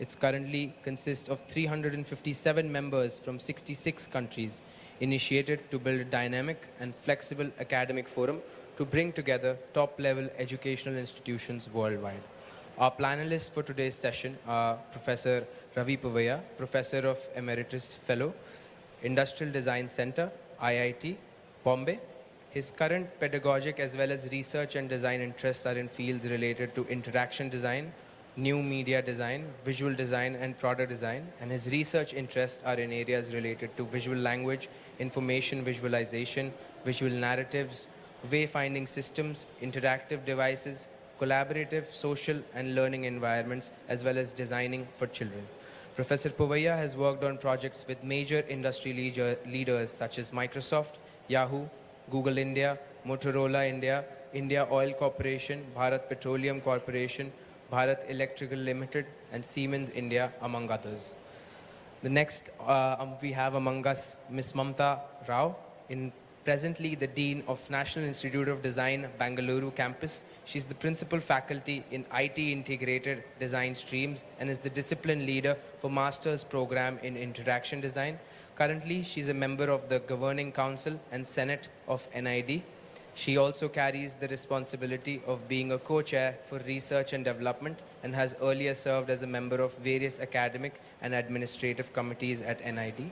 It currently consists of 357 members from 66 countries, initiated to build a dynamic and flexible academic forum to bring together top-level educational institutions worldwide. Our panelists for today's session are Professor Ravi Pavaya, Professor of Emeritus Fellow, Industrial Design Center, IIT, Bombay. His current pedagogic as well as research and design interests are in fields related to interaction design, new media design, visual design, and product design. And his research interests are in areas related to visual language, information visualization, visual narratives, wayfinding systems, interactive devices, collaborative social and learning environments, as well as designing for children. Professor Pavaya has worked on projects with major industry leaders such as Microsoft, Yahoo, Google India, Motorola India, India Oil Corporation, Bharat Petroleum Corporation, Bharat Electrical Limited, and Siemens India, among others. The next we have among us Ms. Mamta Rao, presently the Dean of National Institute of Design, Bangalore campus. She's the principal faculty in IT integrated design streams and is the discipline leader for master's program in interaction design. Currently, she's a member of the Governing Council and Senate of NID. She also carries the responsibility of being a co-chair for research and development and has earlier served as a member of various academic and administrative committees at NID.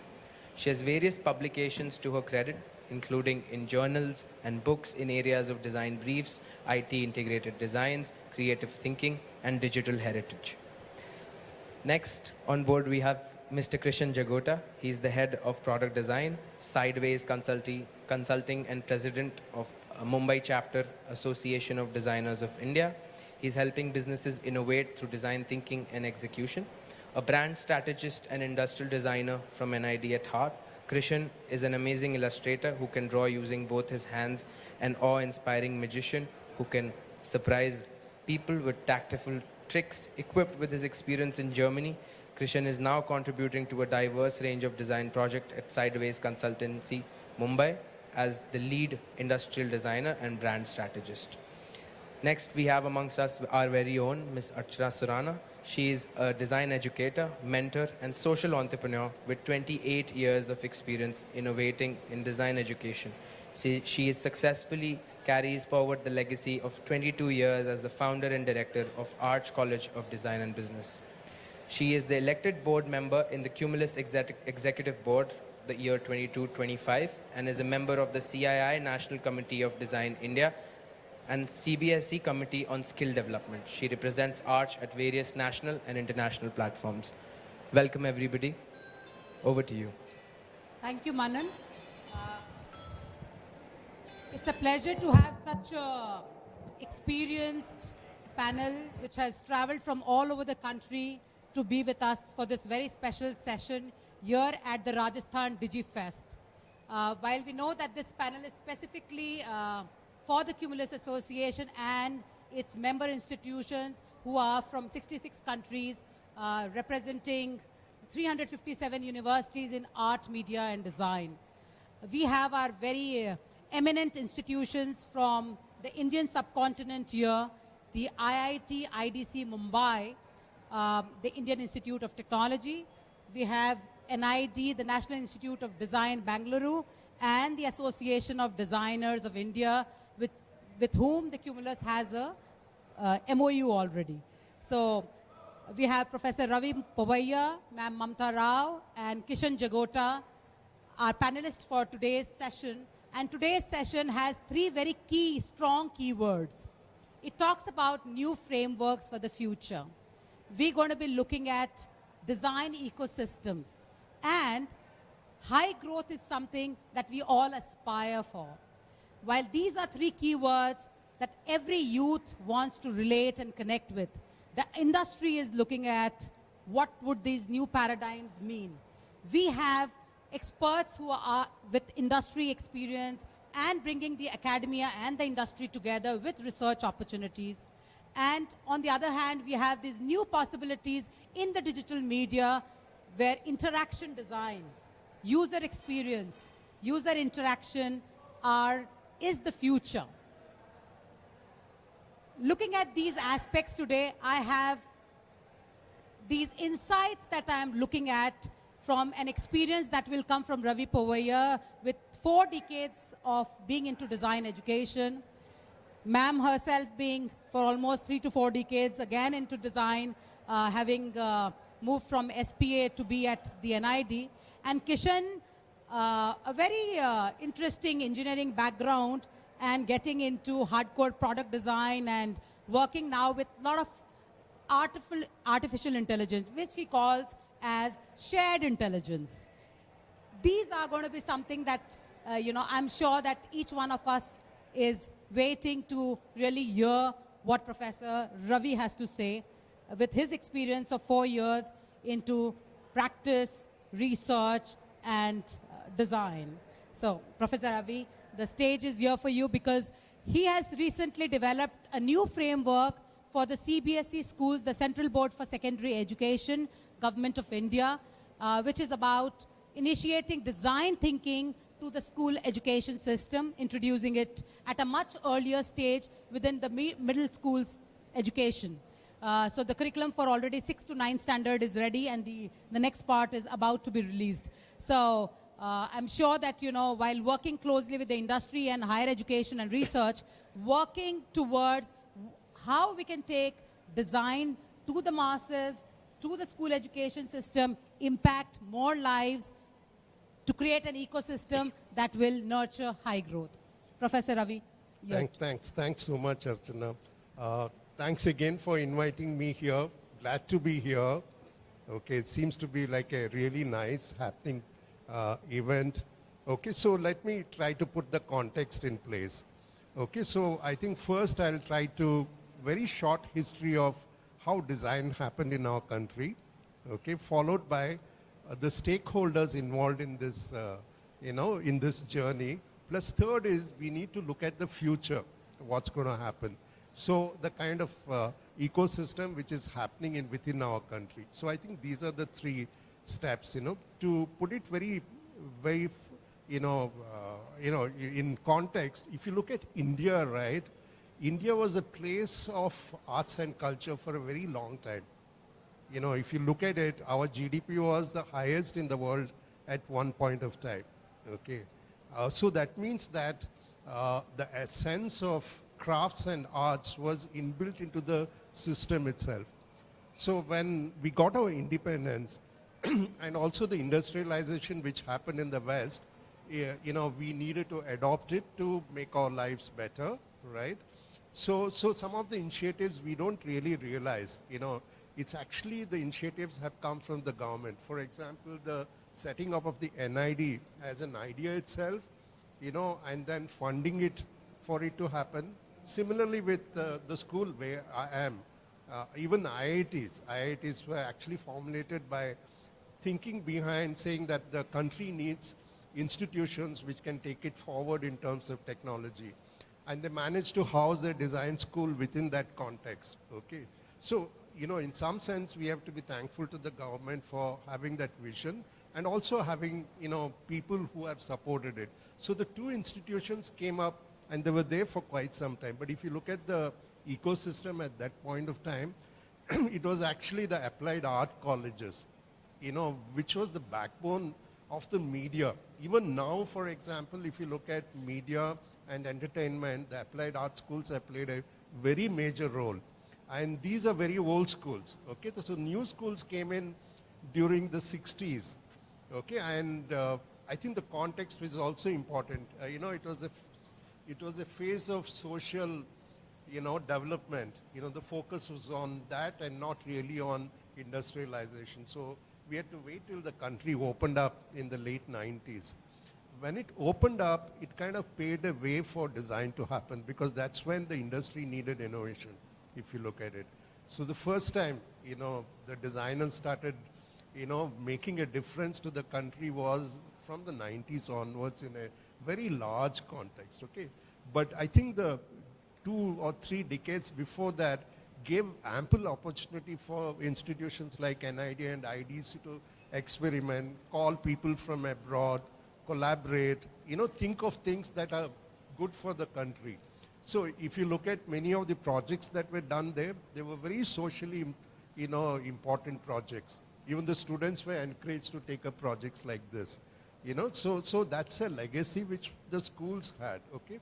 She has various publications to her credit, including in journals and books in areas of design briefs, IT integrated designs, creative thinking, and digital heritage. Next on board we have Mr. Jagota. He's the head of product design, Sideways Consulting, and president of Mumbai Chapter Association of Designers of India. He's helping businesses innovate through design thinking and execution. A brand strategist and industrial designer from NID at heart, Krishan is an amazing illustrator who can draw using both his hands, an awe-inspiring magician who can surprise people with tactful tricks. Equipped with his experience in Germany, Krishan is now contributing to a diverse range of design projects at Sideways Consultancy, Mumbai, as the lead industrial designer and brand strategist. Next, we have amongst us our very own Ms. Archana Surana. She is a design educator, mentor, and social entrepreneur with 28 years of experience innovating in design education. She successfully carries forward the legacy of 22 years as the founder and director of Arch College of Design and Business. She is the elected board member in the Cumulus Executive Board the year 22-25 and is a member of the CII National Committee of Design India and CBSE Committee on Skill Development. She represents Arch at various national and international platforms. Welcome, everybody. Over to you. Thank you, Manan. It's a pleasure to have such an experienced panel which has traveled from all over the country to be with us for this very special session here at the Rajasthan DigiFest. While we know that this panel is specifically for the Cumulus Association and its member institutions who are from 66 countries representing 357 universities in art, media, and design. We have our very eminent institutions from the Indian subcontinent here, the IIT IDC Mumbai, the Indian Institute of Technology. We have NID, the National Institute of Design, Bangalore, and the Association of Designers of India, with whom the Cumulus has a MOU already. So we have Professor Ravi Pavaya, Ma'am Mamta Rao, and Kishan Jagota, our panelists for today's session. And today's session has three very strong keywords. It talks about new frameworks for the future. We're going to be looking at design ecosystems. And high growth is something that we all aspire for. While these are three keywords that every youth wants to relate and connect with, the industry is looking at what would these new paradigms mean. We have experts who are with industry experience and bringing the academia and the industry together with research opportunities. And on the other hand, we have these new possibilities in the digital media where interaction design, user experience, user interaction is the future. Looking at these aspects today, I have these insights that I am looking at from an experience that will come from Ravi Povaiya with 4 decades of being into design education, ma'am herself being for almost 3 to 4 decades again into design, having moved from SPA to be at the NID, and Kishan, a very interesting engineering background and getting into hardcore product design and working now with a lot of artificial intelligence, which he calls as shared intelligence. These are going to be something that, I'm sure that each one of us is waiting to really hear what Professor Ravi has to say with his experience of 4 years into practice, research, and design. So, Professor Ravi, the stage is here for you because he has recently developed a new framework for the CBSE schools, the Central Board for Secondary Education, Government of India, which is about initiating design thinking to the school education system, introducing it at a much earlier stage within the middle schools education. So the curriculum for already 6 to 9 standard is ready, and the next part is about to be released. So I'm sure that, while working closely with the industry and higher education and research, working towards how we can take design to the masses, to the school education system, impact more lives, to create an ecosystem that will nurture high growth. Professor Ravi. Thanks so much, Archana. Thanks again for inviting me here. Glad to be here. Okay, it seems to be like a really nice happening event. Okay, so let me try to put the context in place. Okay, so I think first I'll try to very short history of how design happened in our country. Okay, followed by the stakeholders involved in this, in this journey. Plus third is we need to look at the future, what's going to happen. So the kind of ecosystem which is happening within our country. So I think these are the 3 steps, to put it very, very, in context. If you look at India, right, India was a place of arts and culture for a very long time. If you look at it, our GDP was the highest in the world at one point of time. Okay, so that means that the essence of crafts and arts was inbuilt into the system itself. So when we got our independence and also the industrialization which happened in the West, we needed to adopt it to make our lives better, right? So some of the initiatives we don't really realize, it's actually the initiatives have come from the government. For example, the setting up of the NID as an idea itself, and then funding it for it to happen. Similarly with the school where I am, even IITs were actually formulated by thinking behind saying that the country needs institutions which can take it forward in terms of technology. And they managed to house a design school within that context, okay? So, in some sense, we have to be thankful to the government for having that vision and also having, people who have supported it. So the 2 institutions came up and they were there for quite some time. But if you look at the ecosystem at that point of time, it was actually the applied art colleges, which was the backbone of the media. Even now, for example, if you look at media and entertainment, the applied art schools have played a very major role. And these are very old schools, okay? So new schools came in during the 60s, okay? And I think the context is also important. It was a phase of social, development. The focus was on that and not really on industrialization. So we had to wait till the country opened up in the late 90s. When it opened up, it kind of paved a way for design to happen because that's when the industry needed innovation, if you look at it. So the first time, the designers started, making a difference to the country was from the 90s onwards in a very large context, okay? But I think the 2 or 3 decades before that gave ample opportunity for institutions like NID and IDC to experiment, call people from abroad, collaborate, think of things that are good for the country. So if you look at many of the projects that were done there, they were very socially, important projects. Even the students were encouraged to take up projects like this. So that's a legacy which the schools had, okay?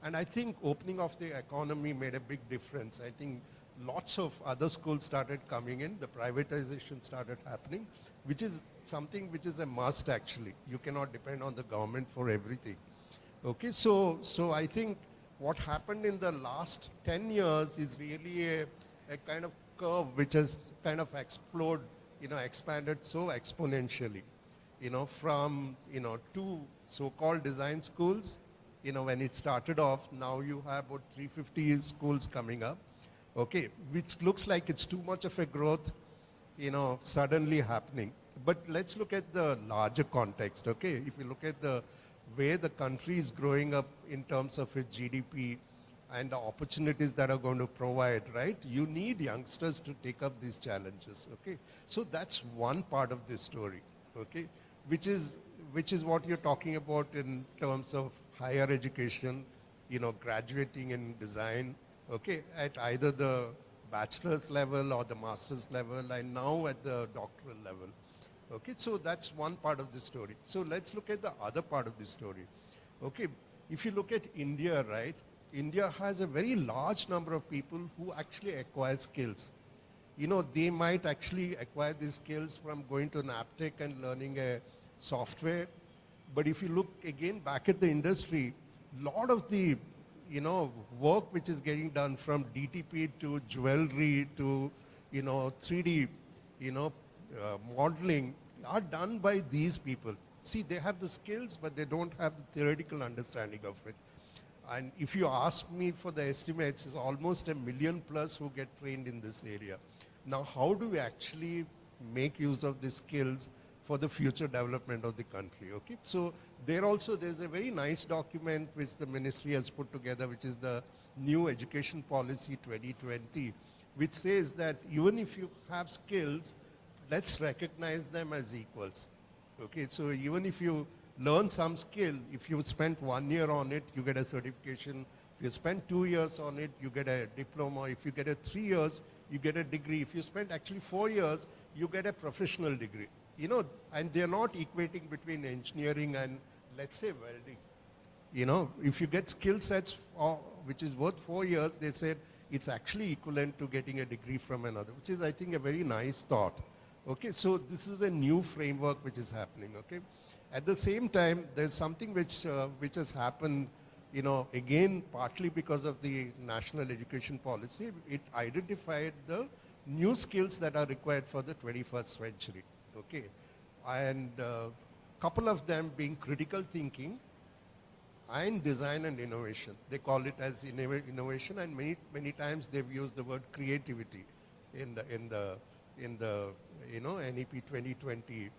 And I think opening of the economy made a big difference. I think lots of other schools started coming in, the privatization started happening, which is something which is a must actually. You cannot depend on the government for everything. Okay, so I think what happened in the last 10 years is really a kind of curve which has kind of expanded so exponentially, from, two so-called design schools, when it started off, now you have about 350 schools coming up, okay, which looks like it's too much of a growth, suddenly happening. But let's look at the larger context, okay? If you look at the way the country is growing up in terms of its GDP and the opportunities that are going to provide, right? You need youngsters to take up these challenges, okay? So that's one part of this story, okay? Which is what you're talking about in terms of higher education, graduating in design, okay, at either the bachelor's level or the master's level, and now at the doctoral level. Okay, so that's one part of the story. So let's look at the other part of the story. Okay, if you look at India, right, India has a very large number of people who actually acquire skills. They might actually acquire these skills from going to an aptech and learning a software. But if you look again back at the industry, a lot of the work which is getting done from DTP to jewelry to 3D modeling are done by these people. See, they have the skills, but they don't have the theoretical understanding of it. And if you ask me for the estimates, it's almost 1 million plus who get trained in this area. Now, how do we actually make use of these skills for the future development of the country, okay? So there's a very nice document which the ministry has put together, which is the New Education Policy 2020, which says that even if you have skills, let's recognize them as equals, okay? So even if you learn some skill, if you spent 1 year on it, you get a certification. If you spend 2 years on it, you get a diploma. If you get a 3 years, you get a degree. If you spend actually 4 years, you get a professional degree. And they're not equating between engineering and, let's say, welding. If you get skill sets which is worth 4 years, they said it's actually equivalent to getting a degree from another, which is, I think, a very nice thought. Okay, so this is a new framework which is happening, okay? At the same time, there's something which has happened, again, partly because of the national education policy. It identified the new skills that are required for the 21st century. Okay, and a couple of them being critical thinking and design and innovation. They call it as innovation, and many times they've used the word creativity in the NEP 2020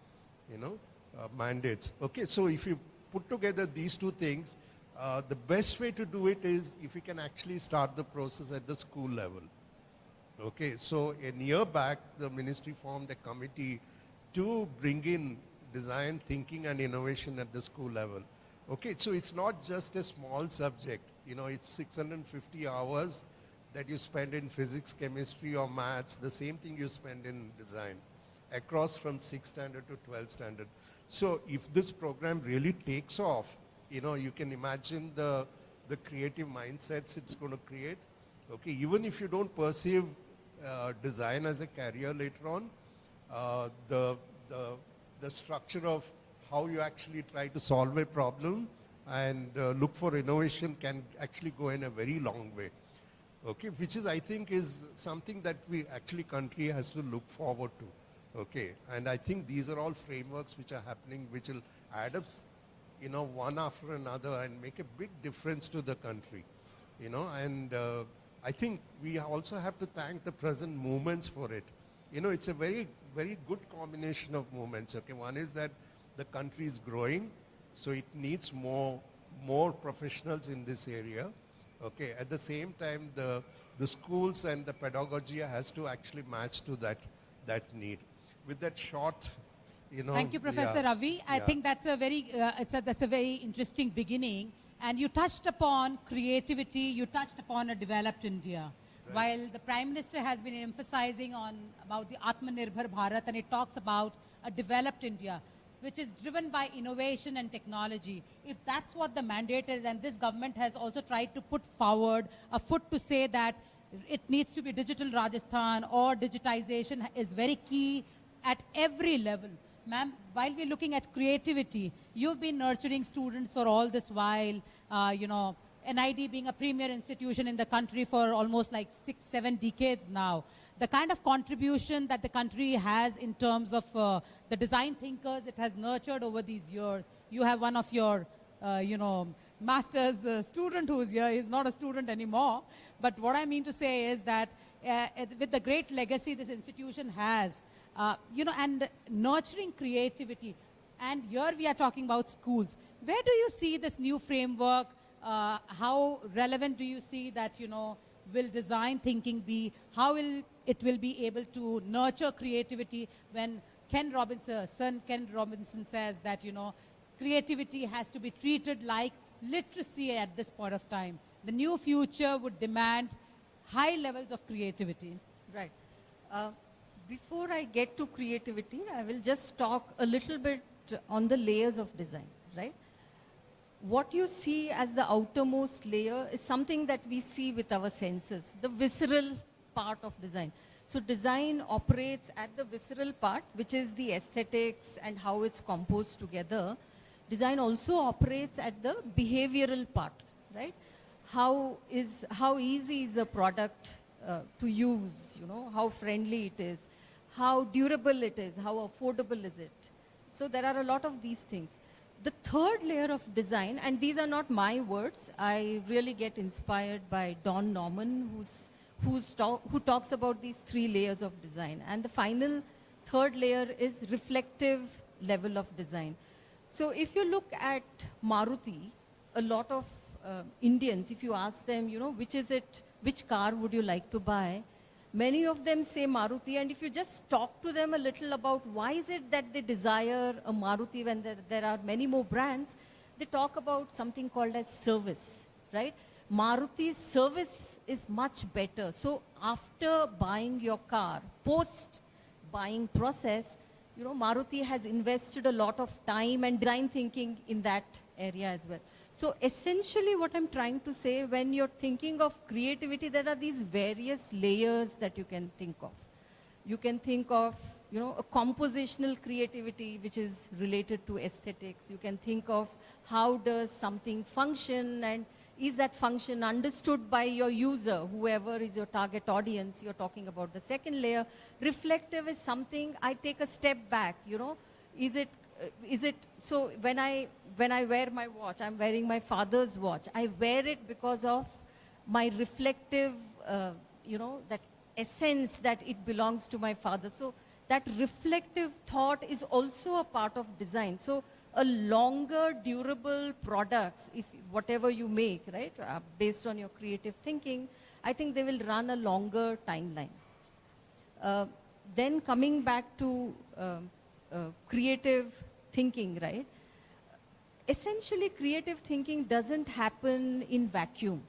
mandates. Okay, so if you put together these two things, the best way to do it is if you can actually start the process at the school level. Okay, so a year back, the ministry formed a committee to bring in design thinking and innovation at the school level. Okay, so it's not just a small subject. It's 650 hours that you spend in physics, chemistry, or maths, the same thing you spend in design, across from 6th standard to 12th standard. So if this program really takes off, you can imagine the creative mindsets it's going to create. Okay, even if you don't perceive design as a career later on, the structure of how you actually try to solve a problem and look for innovation can actually go in a very long way. Okay, which is, I think, is something that we actually country has to look forward to. Okay, and I think these are all frameworks which are happening, which will add up, one after another and make a big difference to the country. And I think we also have to thank the present movements for it. It's a very, very good combination of movements. Okay, one is that the country is growing, so it needs more professionals in this area. Okay, at the same time, the schools and the pedagogy has to actually match to that need. With that short, Thank you, Professor Ravi. I think that's a very that's a very interesting beginning. And you touched upon creativity. You touched upon a developed India. While the Prime Minister has been emphasizing on about the Atmanirbhar Bharat, and it talks about a developed India, which is driven by innovation and technology. If that's what the mandate is, and this government has also tried to put forward a foot to say that it needs to be digital Rajasthan, or digitization is very key at every level. Ma'am, while we're looking at creativity, you've been nurturing students for all this while, NID being a premier institution in the country for almost like 6-7 decades now. The kind of contribution that the country has in terms of the design thinkers it has nurtured over these years. You have one of your, master's student who's here. He's not a student anymore. But what I mean to say is that with the great legacy this institution has, and nurturing creativity. And here we are talking about schools. Where do you see this new framework? How relevant do you see that, will design thinking be? How will it be able to nurture creativity when Ken Robinson says that, creativity has to be treated like literacy at this point of time. The new future would demand high levels of creativity. Right. Before I get to creativity, I will just talk a little bit on the layers of design, right? What you see as the outermost layer is something that we see with our senses, the visceral part of design. So design operates at the visceral part, which is the aesthetics and how it's composed together. Design also operates at the behavioral part, right? How easy is a product to use, how friendly it is, how durable it is, how affordable is it. So there are a lot of these things. The third layer of design, and these are not my words, I really get inspired by Don Norman, who talks about these 3 layers of design. And the final third layer is reflective level of design. So if you look at Maruti, a lot of Indians, if you ask them, which car would you like to buy? Many of them say Maruti, and if you just talk to them a little about why is it that they desire a Maruti when there are many more brands, they talk about something called as service, right? Maruti's service is much better. So after buying your car, post-buying process, Maruti has invested a lot of time and design thinking in that area as well. So essentially what I'm trying to say, when you're thinking of creativity, there are these various layers that you can think of. You can think of, a compositional creativity, which is related to aesthetics. You can think of how does something function, and is that function understood by your user, whoever is your target audience. You're talking about the second layer. Reflective is something I take a step back, is it, so when I wear my watch, I'm wearing my father's watch. I wear it because of my reflective, that essence that it belongs to my father. So that reflective thought is also a part of design. So a longer durable products, if whatever you make, right, based on your creative thinking, I think they will run a longer timeline. Then coming back to creative thinking, right? Essentially, creative thinking doesn't happen in vacuum.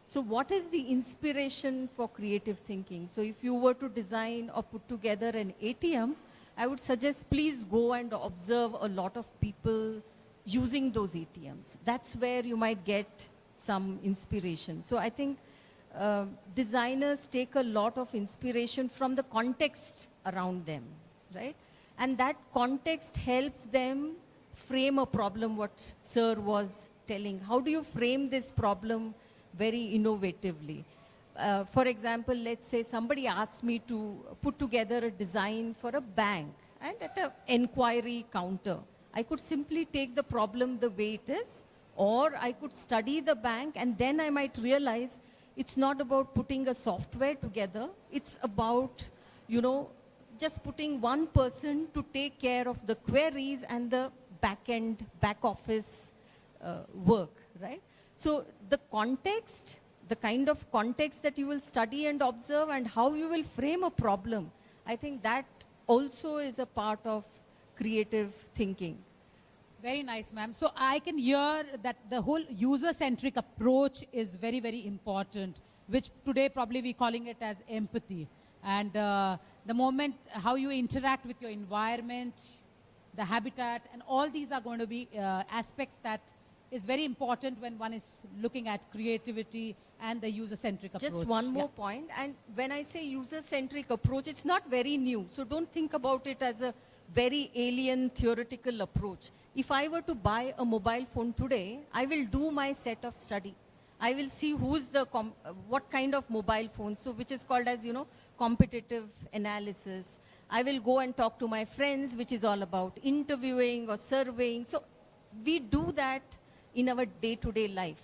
So what is the inspiration for creative thinking? So if you were to design or put together an ATM, I would suggest please go and observe a lot of people using those ATMs. That's where you might get some inspiration. So I think designers take a lot of inspiration from the context around them, right? And that context helps them frame a problem, what Sir was telling. How do you frame this problem very innovatively? For example, let's say somebody asked me to put together a design for a bank and at an enquiry counter. I could simply take the problem the way it is, or I could study the bank, and then I might realize it's not about putting a software together. It's about, just putting one person to take care of the queries and the back office work, right? So the context, the kind of context that you will study and observe and how you will frame a problem, I think that also is a part of creative thinking. Very nice, ma'am. So I can hear that the whole user-centric approach is very, very important. which today probably we're calling it as empathy. And the moment how you interact with your environment, the habitat, and all these are going to be aspects that is very important when one is looking at creativity and the user-centric approach. Just one more point, and when I say user-centric approach, it's not very new. So don't think about it as a very alien theoretical approach. If I were to buy a mobile phone today, I will do my set of study. I will see who's the, what kind of mobile phone, so which is called as, competitive analysis. I will go and talk to my friends, which is all about interviewing or surveying. So we do that in our day-to-day life.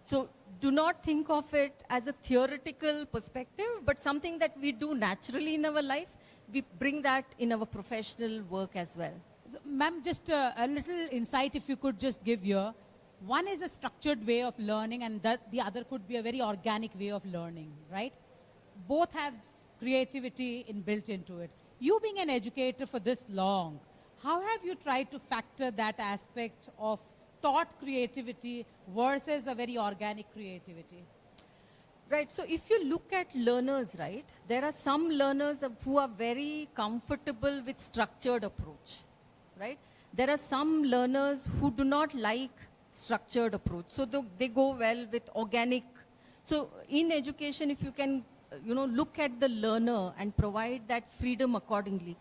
So do not think of it as a theoretical perspective, but something that we do naturally in our life. We bring that in our professional work as well. So, ma'am, just a little insight if you could just give here. One is a structured way of learning, and the other could be a very organic way of learning, right? Both have creativity built into it. You being an educator for this long, how have you tried to factor that aspect of taught creativity versus a very organic creativity? Right, so if you look at learners, right, there are some learners who are very comfortable with structured approach, right? There are some learners who do not like structured approach, so they go well with organic. So in education, if you can, look at the learner and provide that freedom accordingly.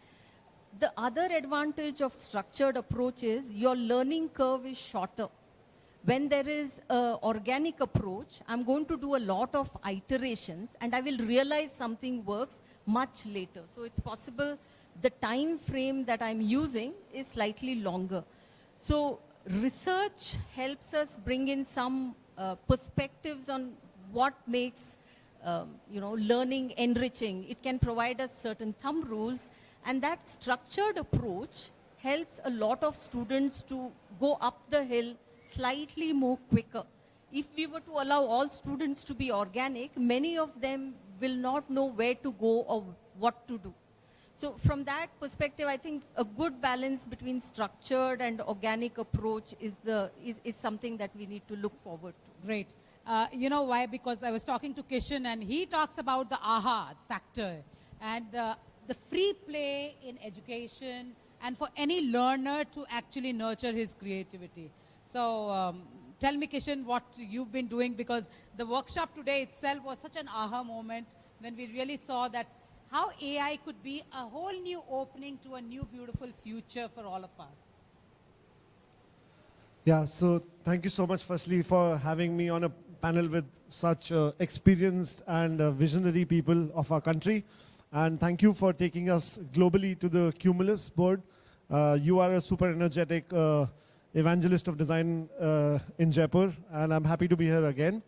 The other advantage of structured approach is your learning curve is shorter. When there is an organic approach, I'm going to do a lot of iterations and I will realize something works much later. So it's possible the time frame that I'm using is slightly longer. So research helps us bring in some perspectives on what makes learning enriching. It can provide us certain thumb rules, and that structured approach helps a lot of students to go up the hill slightly more quicker. If we were to allow all students to be organic, many of them will not know where to go or what to do. So from that perspective, I think a good balance between structured and organic approach is something that we need to look forward to. Great. You know why? Because I was talking to Kishan and he talks about the aha factor and the free play in education and for any learner to actually nurture his creativity. So tell me, Kishan, what you've been doing, because the workshop today itself was such an aha moment when we really saw that how AI could be a whole new opening to a new beautiful future for all of us. Yeah, so thank you so much firstly for having me on a panel with such experienced and visionary people of our country. And thank you for taking us globally to the Cumulus board. You are a super energetic evangelist of design in Jaipur, and I'm happy to be here again.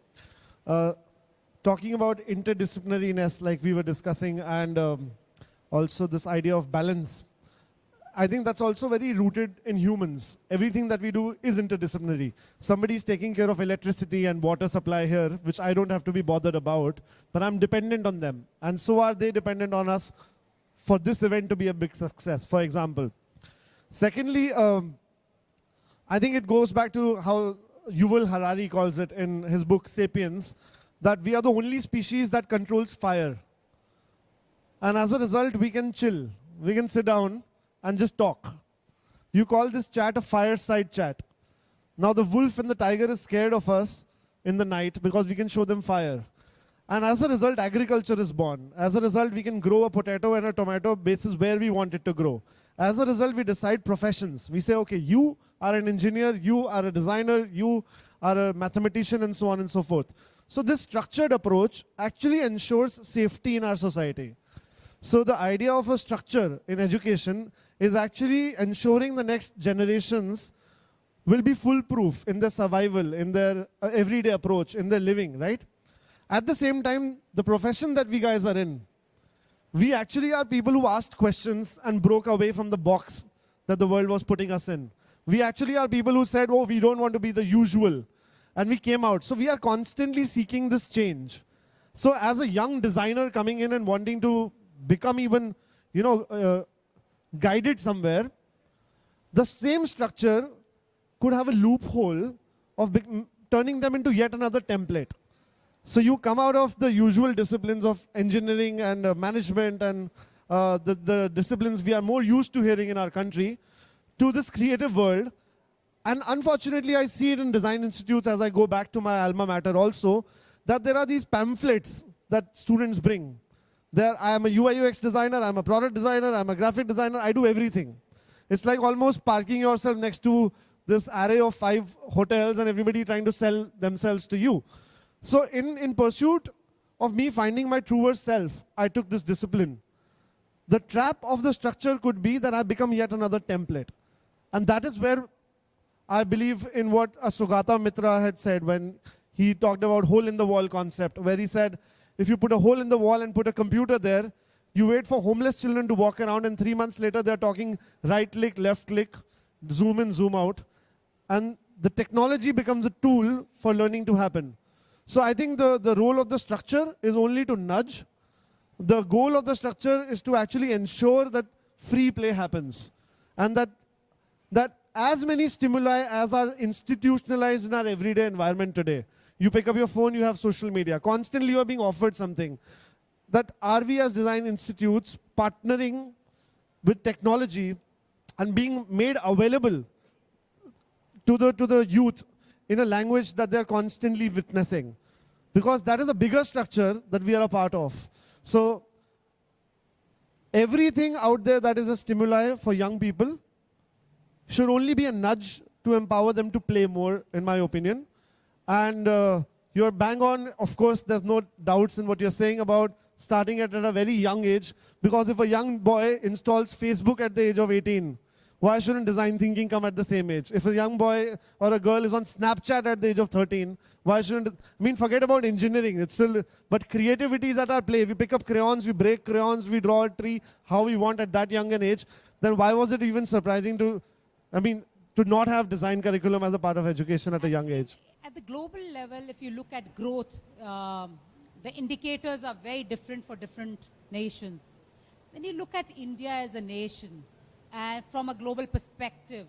Talking about interdisciplinariness, like we were discussing, and also this idea of balance, I think that's also very rooted in humans. Everything that we do is interdisciplinary. Somebody's taking care of electricity and water supply here, which I don't have to be bothered about, but I'm dependent on them. And so are they dependent on us for this event to be a big success, for example. Secondly, I think it goes back to how Yuval Harari calls it in his book, Sapiens, that we are the only species that controls fire. And as a result, we can chill. We can sit down and just talk. You call this chat a fireside chat. Now the wolf and the tiger is scared of us in the night because we can show them fire. And as a result, agriculture is born. As a result, we can grow a potato and a tomato basis where we want it to grow. As a result, we decide professions. We say, okay, you are an engineer, you are a designer, you are a mathematician, and so on and so forth. So this structured approach actually ensures safety in our society. So the idea of a structure in education is actually ensuring the next generations will be foolproof in their survival, in their everyday approach, in their living, right? At the same time, the profession that we guys are in, we actually are people who asked questions and broke away from the box that the world was putting us in. We actually are people who said, oh, we don't want to be the usual. And we came out. So we are constantly seeking this change. So as a young designer coming in and wanting to become even, guided somewhere, the same structure could have a loophole of turning them into yet another template. So you come out of the usual disciplines of engineering and management and the disciplines we are more used to hearing in our country to this creative world. And unfortunately, I see it in design institutes as I go back to my alma mater also, that there are these pamphlets that students bring. I am a UI UX designer, I'm a product designer, I'm a graphic designer, I do everything. It's like almost parking yourself next to this array of 5 hotels and everybody trying to sell themselves to you. So in pursuit of me finding my truer self, I took this discipline. The trap of the structure could be that I become yet another template. And that is where I believe in what Jagota Mitra had said when he talked about hole in the wall concept, where he said, if you put a hole in the wall and put a computer there, you wait for homeless children to walk around and 3 months later they're talking right click, left click, zoom in, zoom out. And the technology becomes a tool for learning to happen. So I think the role of the structure is only to nudge. The goal of the structure is to actually ensure that free play happens. And that as many stimuli as are institutionalized in our everyday environment today. You pick up your phone, you have social media. Constantly you are being offered something. That are we as design institutes partnering with technology and being made available to the youth in a language that they're constantly witnessing? Because that is a bigger structure that we are a part of. So everything out there that is a stimuli for young people should only be a nudge to empower them to play more, in my opinion. And you're bang on. Of course, there's no doubts in what you're saying about starting at a very young age. Because if a young boy installs Facebook at the age of 18, why shouldn't design thinking come at the same age? If a young boy or a girl is on Snapchat at the age of 13, why shouldn't, I mean, forget about engineering. It's still, but creativity is at our play. We pick up crayons, we break crayons, we draw a tree how we want at that young an age. Then why was it even surprising to not have design curriculum as a part of education at a young age? At the global level, if you look at growth, the indicators are very different for different nations. When you look at India as a nation, and from a global perspective,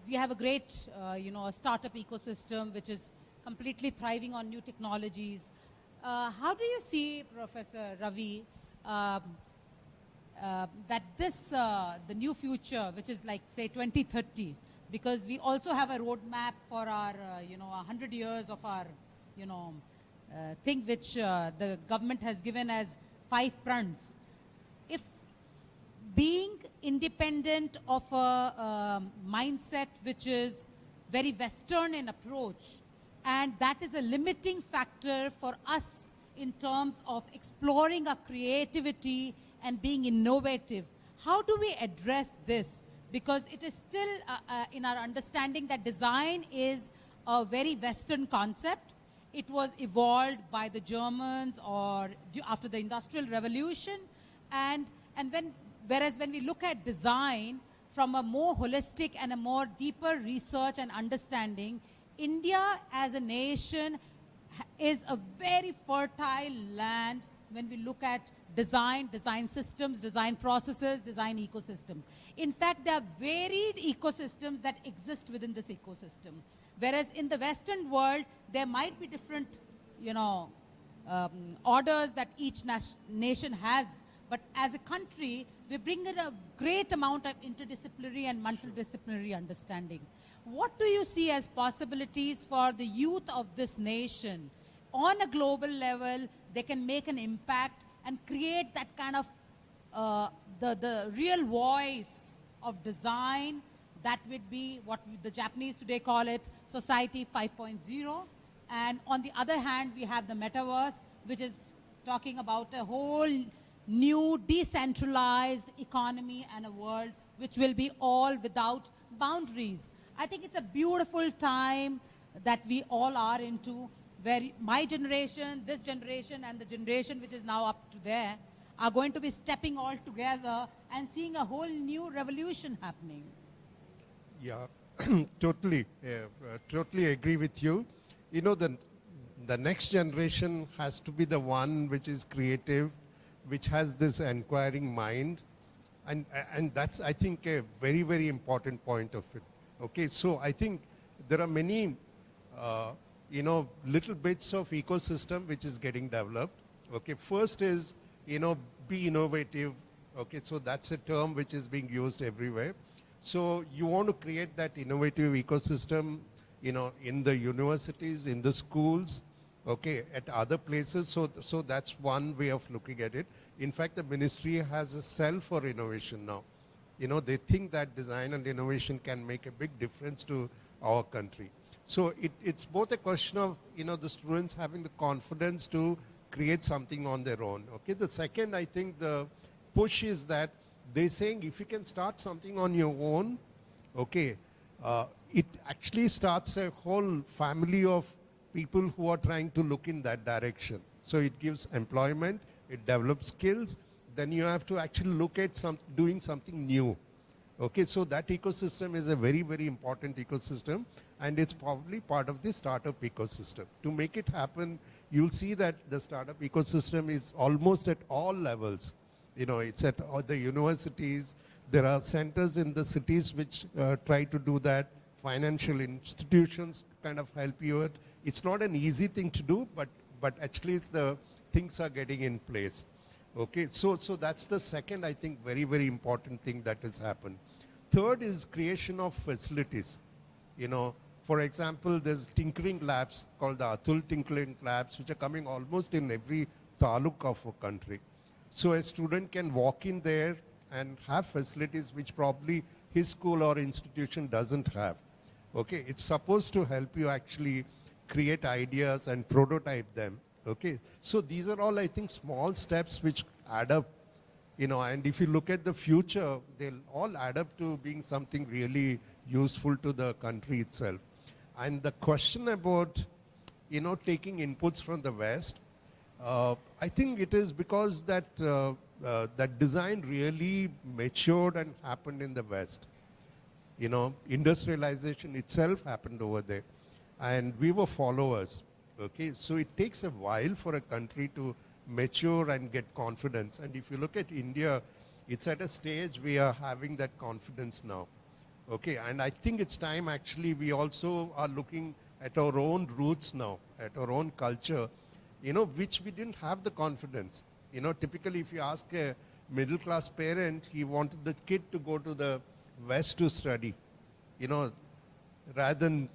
we have a great, startup ecosystem which is completely thriving on new technologies. How do you see, Professor Ravi, that the new future, which is like, say, 2030, because we also have a roadmap for our, 100 years of our, thing which the government has given as 5 fronts. If being independent of a mindset which is very Western in approach, and that is a limiting factor for us in terms of exploring our creativity and being innovative, how do we address this? Because it is still in our understanding that design is a very Western concept. It was evolved by the Germans or after the Industrial Revolution. Whereas when we look at design from a more holistic and a more deeper research and understanding, India as a nation is a very fertile land when we look at design systems, design processes, design ecosystems. In fact, there are varied ecosystems that exist within this ecosystem. Whereas in the Western world, there might be different, orders that each nation has. But as a country, we bring in a great amount of interdisciplinary and multidisciplinary understanding. What do you see as possibilities for the youth of this nation? On a global level, they can make an impact and create that kind of the real voice of design that would be what the Japanese today call it Society 5.0. And on the other hand, we have the metaverse, which is talking about a whole new decentralized economy and a world which will be all without boundaries. I think it's a beautiful time that we all are into, where my generation, this generation, and the generation which is now up to there are going to be stepping all together and seeing a whole new revolution happening. Yeah, totally agree with you. You know, the next generation has to be the one which is creative, which has this inquiring mind. And that's, I think, a very, very important point of it. Okay, so I think there are many little bits of ecosystem which is getting developed. Okay, first is, be innovative. Okay, so that's a term which is being used everywhere. So you want to create that innovative ecosystem, in the universities, in the schools, okay, at other places. So that's one way of looking at it. In fact, the ministry has a cell for innovation now. They think that design and innovation can make a big difference to our country. So it's both a question of, the students having the confidence to create something on their own. Okay, the second, I think the push is that they're saying if you can start something on your own, okay, it actually starts a whole family of people who are trying to look in that direction. So it gives employment, it develops skills, then you have to actually look at doing something new. Okay, so that ecosystem is a very, very important ecosystem, and it's probably part of the startup ecosystem. To make it happen, you'll see that the startup ecosystem is almost at all levels. It's at all the universities. There are centers in the cities which try to do that. Financial institutions kind of help you out. It's not an easy thing to do, but at least the things are getting in place. Okay, so that's the second, I think, very, very important thing that has happened. Third is creation of facilities. For example, there's tinkering labs called the Atul Tinkering Labs, which are coming almost in every taluk of a country. So a student can walk in there and have facilities which probably his school or institution doesn't have. Okay, it's supposed to help you actually create ideas and prototype them. Okay, so these are all, I think, small steps which add up, and if you look at the future, they'll all add up to being something really useful to the country itself. And the question about, taking inputs from the West, I think it is because that design really matured and happened in the West. Industrialization itself happened over there, and we were followers. Okay, so it takes a while for a country to mature and get confidence. And if you look at India, it's at a stage we are having that confidence now. Okay, and I think it's time actually we also are looking at our own roots now, at our own culture, which we didn't have the confidence. Typically if you ask a middle class parent, he wanted the kid to go to the West to study, rather than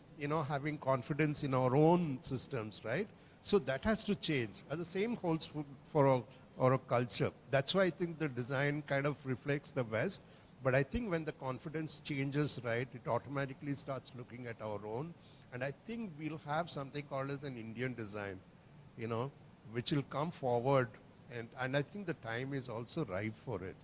having confidence in our own systems, right? So that has to change. And the same holds for our culture. That's why I think the design kind of reflects the West. But I think when the confidence changes, right, it automatically starts looking at our own. And I think we'll have something called as an Indian design, which will come forward. And I think the time is also ripe for it.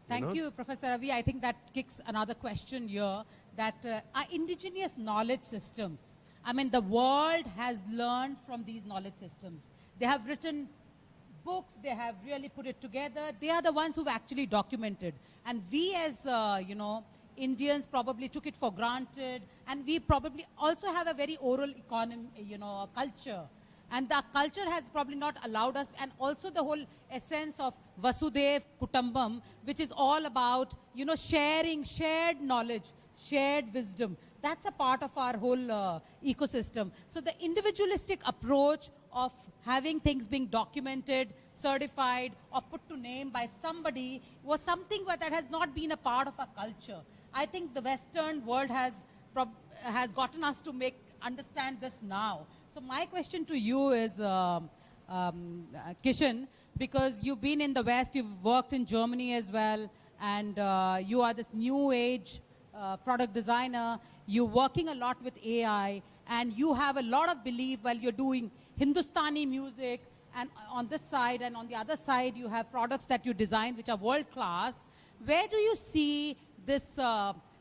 Thank you, Professor Ravi. I think that kicks another question here, that are indigenous knowledge systems. I mean, the world has learned from these knowledge systems. They have written books, they have really put it together. They are the ones who've actually documented. And we as, Indians probably took it for granted. And we probably also have a very oral economy, culture. And the culture has probably not allowed us, and also the whole essence of Vasudev Kutumbam, which is all about, sharing, shared knowledge, shared wisdom. That's a part of our whole ecosystem. So the individualistic approach of having things being documented, certified, or put to name by somebody was something that has not been a part of our culture. I think the Western world has gotten us to understand this now. So my question to you is, Kishan, because you've been in the West, you've worked in Germany as well, and you are this new age product designer. You're working a lot with AI, and you have a lot of belief while you're doing Hindustani music, and on this side, and on the other side, you have products that you design which are world class. Where do you see this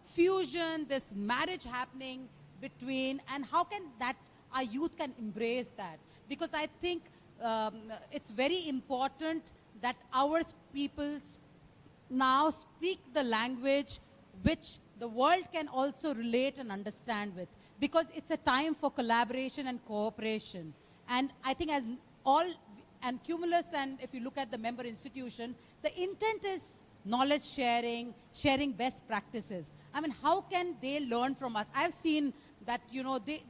fusion, this marriage happening between, and how can that our youth can embrace that? Because I think it's very important that our people now speak the language which the world can also relate and understand with, because it's a time for collaboration and cooperation. And I think as all, and Cumulus, and if you look at the member institution, the intent is knowledge sharing, sharing best practices. I mean, how can they learn from us? I've seen that,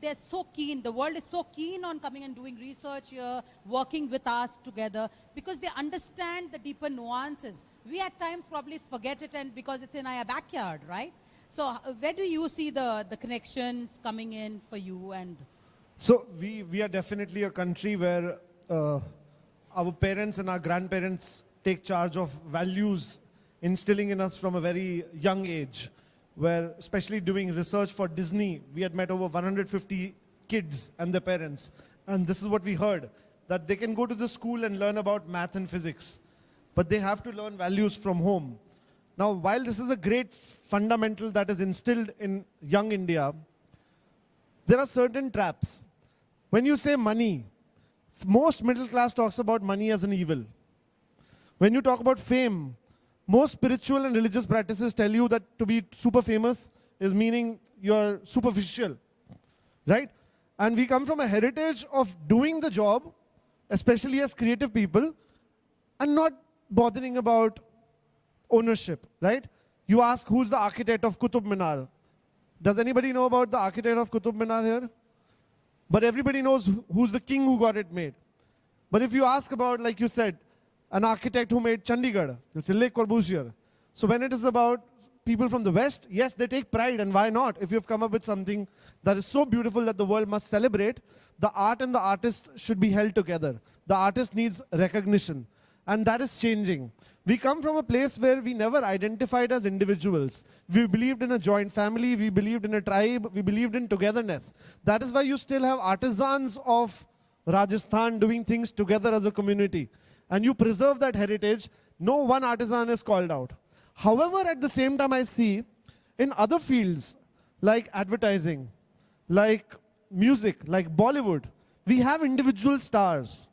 they're so keen, the world is so keen on coming and doing research here, working with us together, because they understand the deeper nuances. We at times probably forget it, and because it's in our backyard, right? So where do you see the connections coming in for you? And So we are definitely a country where our parents and our grandparents take charge of values, instilling in us from a very young age, where especially doing research for Disney, we had met over 150 kids and their parents. And this is what we heard, that they can go to the school and learn about math and physics, but they have to learn values from home. Now, while this is a great fundamental that is instilled in young India, there are certain traps. When you say money, most middle class talks about money as an evil. When you talk about fame, most spiritual and religious practices tell you that to be super famous is meaning you're superficial, right? And we come from a heritage of doing the job, especially as creative people, and not bothering about ownership, right? You ask who's the architect of Qutub Minar. Does anybody know about the architect of Qutub Minar here? But everybody knows who's the king who got it made. But if you ask about, like you said, an architect who made Chandigarh, you'll say Le Corbusier. So when it is about people from the West, yes, they take pride, and why not? If you've come up with something that is so beautiful that the world must celebrate, the art and the artist should be held together. The artist needs recognition, and that is changing. We come from a place where we never identified as individuals. We believed in a joint family, we believed in a tribe, we believed in togetherness. That is why you still have artisans of Rajasthan doing things together as a community. And you preserve that heritage, no one artisan is called out. However, at the same time I see, in other fields, like advertising, like music, like Bollywood, we have individual stars.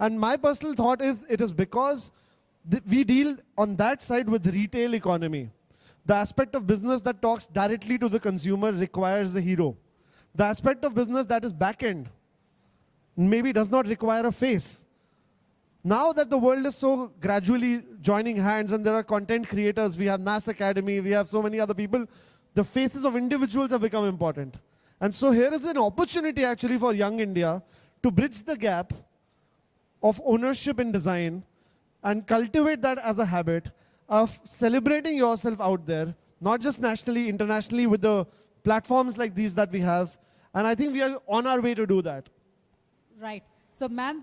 And my personal thought is, it is because we deal on that side with retail economy. The aspect of business that talks directly to the consumer requires a hero. The aspect of business that is back-end maybe does not require a face. Now that the world is so gradually joining hands and there are content creators, we have NAS Academy, we have so many other people, the faces of individuals have become important. And so here is an opportunity actually for young India to bridge the gap of ownership in design and cultivate that as a habit of celebrating yourself out there, not just nationally, internationally, with the platforms like these that we have. And I think we are on our way to do that. right. So ma'am,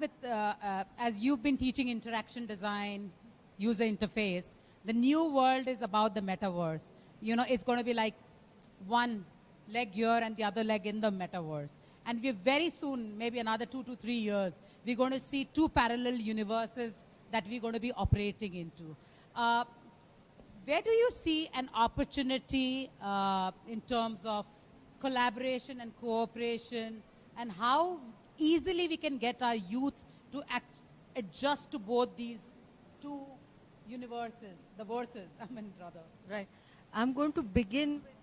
as you've been teaching interaction design, user interface, the new world is about the metaverse. It's going to be like one leg here and the other leg in the metaverse. And we're very soon, maybe another 2 to 3 years, we're going to see 2 parallel universes that we're going to be operating into. Where do you see an opportunity in terms of collaboration and cooperation, and how easily we can get our youth to adjust to both these 2 universes, the verses, rather. Right. I'm going to begin with,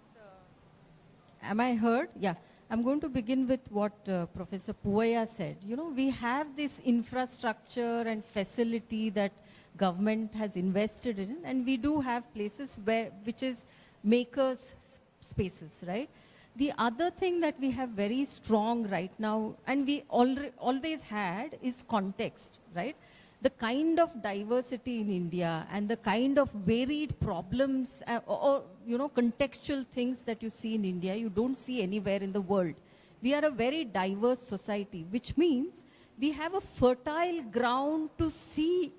am I heard? Yeah. I'm going to begin with what Professor Puaya said. We have this infrastructure and facility that government has invested in, and we do have places which is makers spaces, right? The other thing that we have very strong right now, and we always had, is context, right? The kind of diversity in India and the kind of varied problems or contextual things that you see in India, you don't see anywhere in the world. We are a very diverse society, which means we have a fertile ground to see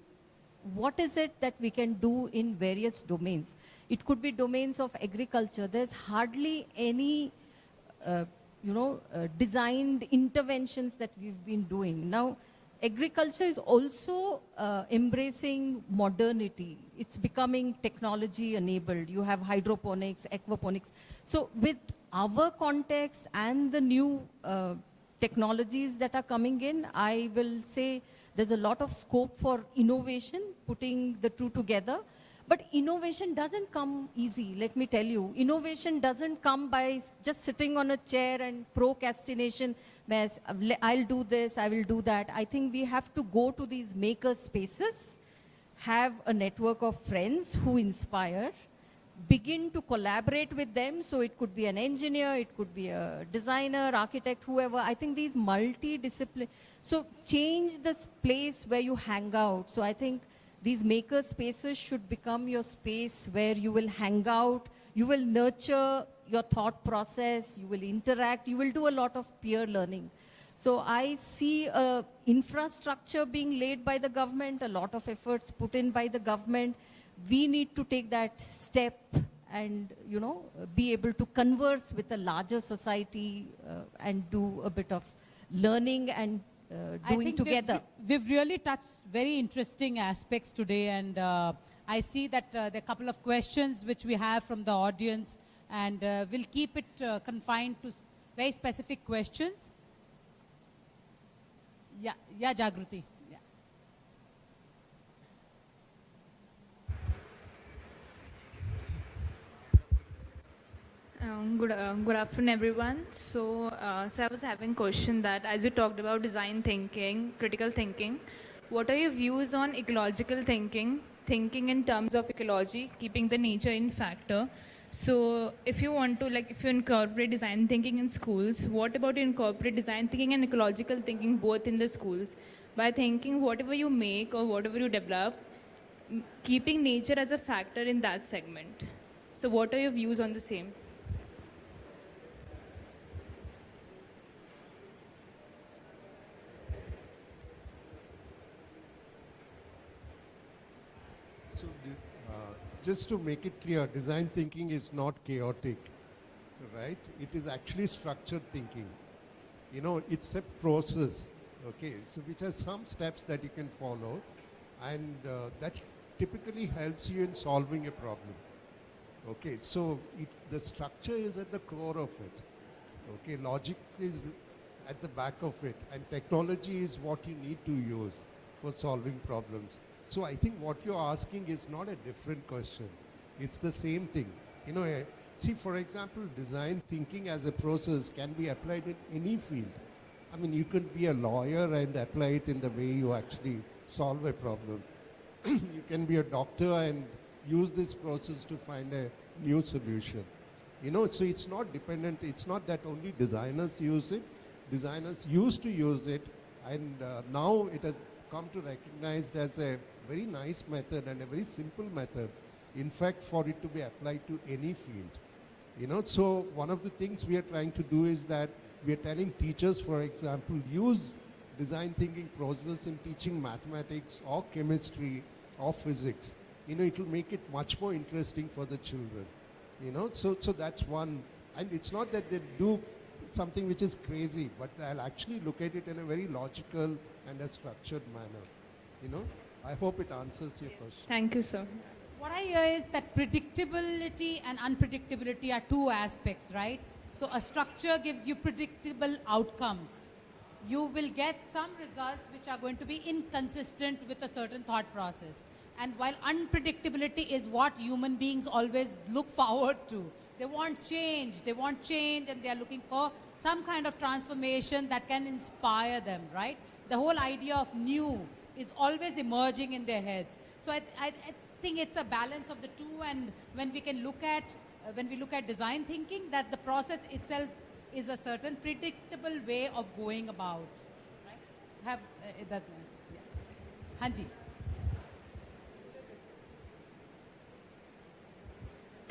what is it that we can do in various domains. It could be domains of agriculture. There's hardly any designed interventions that we've been doing. Now, agriculture is also embracing modernity. It's becoming technology enabled. You have hydroponics, aquaponics. So with our context and the new technologies that are coming in, I will say there's a lot of scope for innovation, putting the two together. But innovation doesn't come easy, let me tell you. Innovation doesn't come by just sitting on a chair and procrastination. I'll do this, I will do that. I think we have to go to these maker spaces, have a network of friends who inspire, begin to collaborate with them. So it could be an engineer, it could be a designer, architect, whoever. I think these multidisciplinary, so change this place where you hang out. So I think these maker spaces should become your space where you will hang out, you will nurture your thought process, you will interact, you will do a lot of peer learning. So I see infrastructure being laid by the government, a lot of efforts put in by the government. We need to take that step and, you know, be able to converse with a larger society and do a bit of learning and doing together. We've really touched very interesting aspects today, and I see that there are a couple of questions which we have from the audience, and we'll keep it confined to very specific questions. Yeah, Jagruti. Yeah. Good afternoon, everyone. So I was having a question that as you talked about design thinking, critical thinking, what are your views on ecological thinking, thinking in terms of ecology, keeping the nature in factor? So if you want to, like, if you incorporate design thinking in schools, what about you incorporate design thinking and ecological thinking both in the schools? By thinking whatever you make or whatever you develop, keeping nature as a factor in that segment. So what are your views on the same? So just to make it clear, design thinking is not chaotic, right? It is actually structured thinking. You know, it's a process, okay? So which has some steps that you can follow, and that typically helps you in solving a problem. Okay, so the structure is at the core of it. Okay, logic is at the back of it, and technology is what you need to use for solving problems. So I think what you're asking is not a different question. It's the same thing. You know, see, for example, design thinking as a process can be applied in any field. I mean, you could be a lawyer and apply it in the way you actually solve a problem. You can be a doctor and use this process to find a new solution. You know, so it's not dependent. It's not that only designers use it. Designers used to use it, and now it has come to recognized as a very nice method and a very simple method, in fact, for it to be applied to any field. You know, so one of the things we are trying to do is that we are telling teachers, for example, use design thinking process in teaching mathematics or chemistry or physics. You know, it will make it much more interesting for the children. You know, so that's one. And it's not that they do something which is crazy, but I'll actually look at it in a very logical and a structured manner. You know, I hope it answers your question. Thank you, sir. What I hear is that predictability and unpredictability are two aspects, right? So a structure gives you predictable outcomes. You will get some results which are going to be inconsistent with a certain thought process. And while unpredictability is what human beings always look forward to, they want change, and they are looking for some kind of transformation that can inspire them, right? The whole idea of new is always emerging in their heads. So I think it's a balance of the two, and when we look at design thinking, that the process itself is a certain predictable way of going about, right? Have that, yeah. Hanji.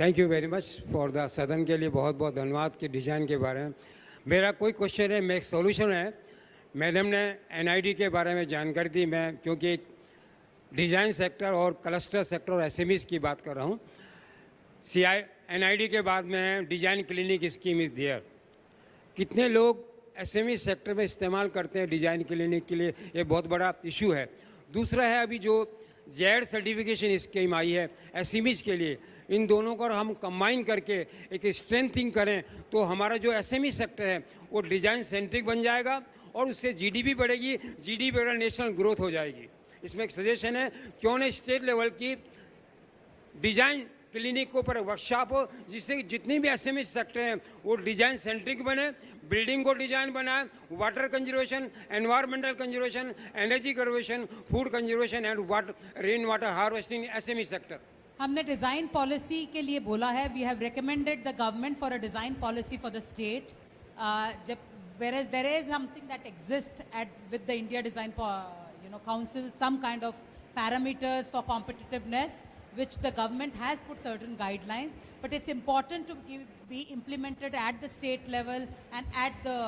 Thank you very much for the सदन के लिए बहुत बहुत धन्यवाद कि design के बारे में मेरा कोई क्वेश्चन है, मैं एक सॉल्यूशन है। मैडम ने एनआईडी के बारे में जानकारी दी, मैं क्योंकि डिज़ाइन सेक्टर और क्लस्टर सेक्टर और एसएमईज की बात कर रहा हूँ। एनआईडी के बाद में design clinic scheme is there. कितने लोग एसएमई सेक्टर में इस्तेमाल करते हैं डिज़ाइन क्लिनिक के लिए, ये बहुत बड़ा इशू है। दूसरा है अभी जो जेड सर्टिफिकेशन स्कीम आई है एसएमईज के लिए, इन दोनों को हम कंबाइन करके एक स्ट्रेंथिंग करें तो हमारा जो एसएमई सेक्टर है वो डिज़ाइन सेंट्रिक बन जाएगा और उससे जीडीपी बढ़ेगी, जीडीपी बढ़ा नेशनल ग्रोथ हो जाएगी। इसमें एक सजेशन है, क्यों न स्टेट लेवल की डिज़ाइन क्लिनिक के ऊपर वर्कशॉप हो, जिससे जितनी भी एसएमई सेक्टर हैं वो डिज़ाइन सेंट्रिक बने, बिल्डिंग को डिज़ाइन बनाए, water conservation, environmental conservation, energy conservation, food conservation and rain water harvesting SME sector. हमने डिजाइन पॉलिसी के लिए बोला है, we have recommended the government for a design policy for the state. जब whereas there is something that exists with the India Design Council, some kind of parameters for competitiveness, which the government has put certain guidelines, but it's important to be implemented at the state level and at the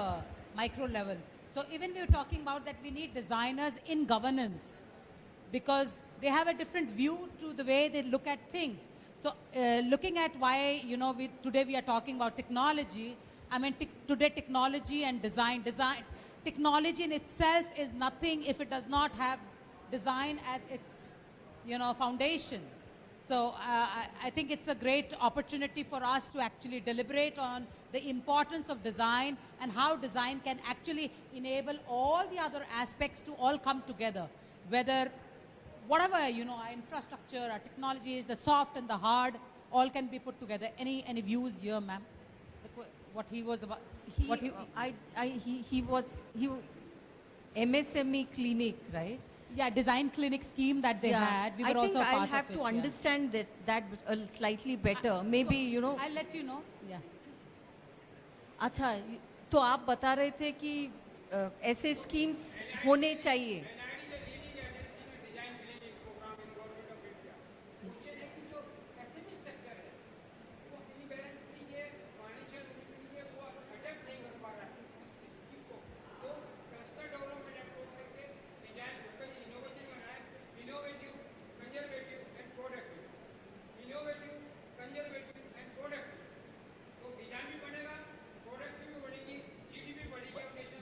micro level. So even we were talking about that we need designers in governance, because they have a different view to the way they look at things. So looking at why, today we are talking about technology. I mean, today technology and design, technology in itself is nothing if it does not have design as its, foundation. So I think it's a great opportunity for us to actually deliberate on the importance of design and how design can actually enable all the other aspects to all come together. Whether, whatever, our infrastructure, our technologies, the soft and the hard, all can be put together. Any views here, ma'am? What he was about? He was MSME clinic, right? Yeah, design clinic scheme that they had. We were I think also a part I'll of have it, to yeah. understand that slightly better. Maybe, I'll let you know. Yeah. अच्छा, तो आप बता रहे थे कि ऐसे schemes होने चाहिए.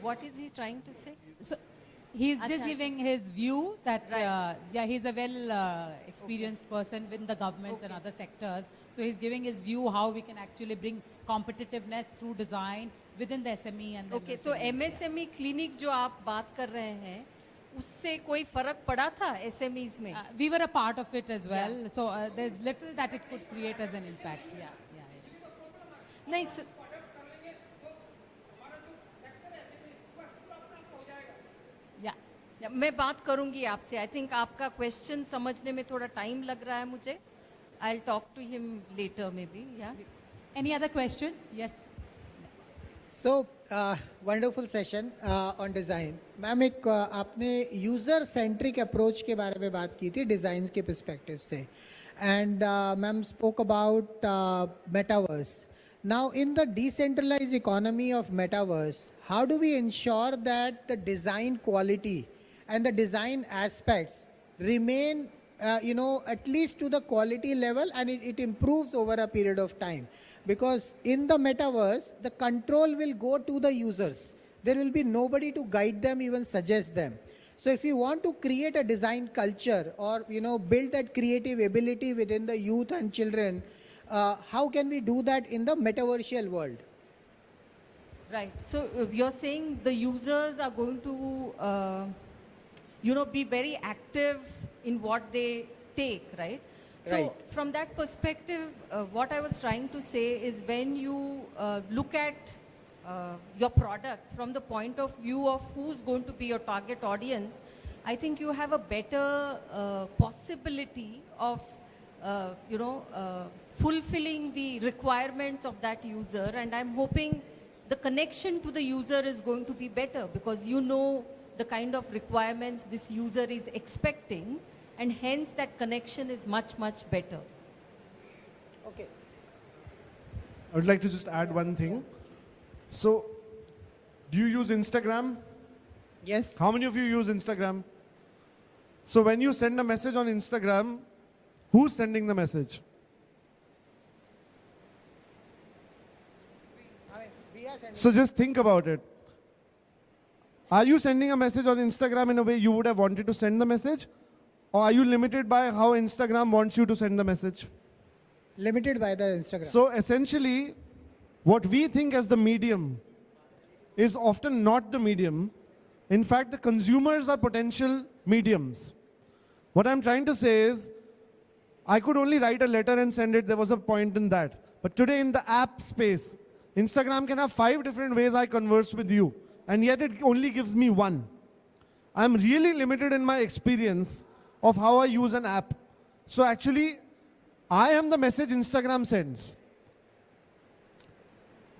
What is he trying to say? So he's just Acha. giving his view that, Right. he's a well experienced person within the government and other sectors. So he's giving his view how we can actually bring competitiveness through design within the SME and the Okay, so MSME clinic जो आप बात कर रहे हैं, उससे कोई फर्क पड़ा था SMEs में? we were a part of it as well. Yeah. So there's little that it could create as an impact. Yeah. नहीं, मैं बात करूंगी आपसे. आई थिंक आपका क्वेश्चन समझने में थोड़ा टाइम लग रहा है मुझे. I'll talk to him later maybe. Yeah. Any other question? Yes. So wonderful session on design. Ma'am एक आपने यूजर सेंट्रिक अप्रोच के बारे में बात की थी डिजाइन के पर्सपेक्टिव से, and ma'am spoke about metaverse. Now in the decentralized economy of metaverse, how do we ensure that the design quality and the design aspects remain, at least to the quality level, and it improves over a period of time? Because in the metaverse, the control will go to the users. There will be nobody to guide them, even suggest them. So if you want to create a design culture or, build that creative ability within the youth and children, how can we do that in the metaversial world? Right. So you're saying the users are going to, be very active in what they take, right? So Right. from that perspective, what I was trying to say is when you look at your products from the point of view of who's going to be your target audience, I think you have a better possibility of, fulfilling the requirements of that user. And I'm hoping the connection to the user is going to be better because you know the kind of requirements this user is expecting, and hence that connection is much, much better. Okay. I would like to just add one thing. So, do you use Instagram? Yes. How many of you use Instagram? So when you send a message on Instagram, who's sending the message? So just think about it. Are you sending a message on Instagram in a way you would have wanted to send the message? Or are you limited by how Instagram wants you to send the message? Limited by the Instagram. So essentially, what we think as the medium is often not the medium. In fact, the consumers are potential mediums. What I'm trying to say is, I could only write a letter and send it. There was a point in that. But today in the app space, Instagram can have 5 different ways I converse with you. And yet it only gives me one. I'm really limited in my experience of how I use an app. So actually, I am the message Instagram sends.